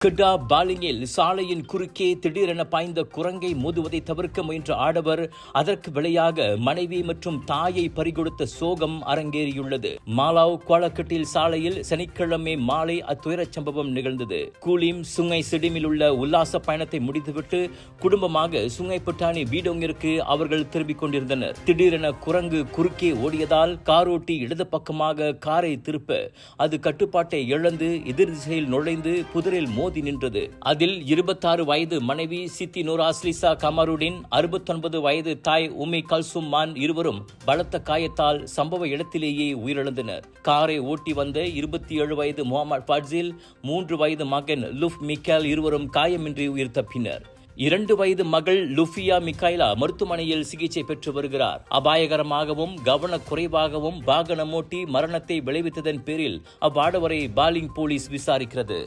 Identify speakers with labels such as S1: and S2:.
S1: கிட்டா பாலிங்கில் சாலையின் குறுக்கே திடீரென பாய்ந்த குரங்கை மோதுவதை தவிர்க்க முயன்ற ஆடவர் அதற்கு விளையாக மனைவி மற்றும் தாயை பறிகொடுத்த சோகம் அரங்கேறியுள்ளது. மாலாவ் குவாலக்கட்டில் சாலையில் சனிக்கிழமை மாலை அத்துயரச் சம்பவம் நிகழ்ந்தது. கூலிம் சுங்கை சிடிமில் உள்ள உல்லாச பயணத்தை முடித்துவிட்டு குடும்பமாக சுங்கை பட்டாணி வீடொங்கிற்கு அவர்கள் திரும்பிக் கொண்டிருந்தனர். திடீரென குரங்கு குறுக்கே ஓடியதால் காரோட்டி இடது பக்கமாக காரை திருப்ப அது கட்டுப்பாட்டை இழந்து எதிர் திசையில் நுழைந்து புதரில் மோதி நின்றது. அதில் 26 வயது மனைவி சித்தி நூர் அஸ்லிசா கமருடின், 69 வயது தாய் உம்மி கல்சும் மான் இருவரும் பலத்த காயத்தால் சம்பவ இடத்திலேயே உயிரிழந்தனர். காரை ஓட்டி வந்த 27 வயது முகமது ஃபட்சில், 3 வயது மகன் லுஃப் மிக்கேல் இருவரும் காயமின்றி உயிர் தப்பினர். 2 வயது மகள் லுஃபியா மிக்கைலா மருத்துவமனையில் சிகிச்சை பெற்று வருகிறார். அபாயகரமாகவும் கவனக்குறைவாகவும் வாகனம் ஓட்டி மரணத்தை விளைவித்ததன் பேரில் அவ்வாடவரை பாலிங் போலீஸ் விசாரிக்கிறது.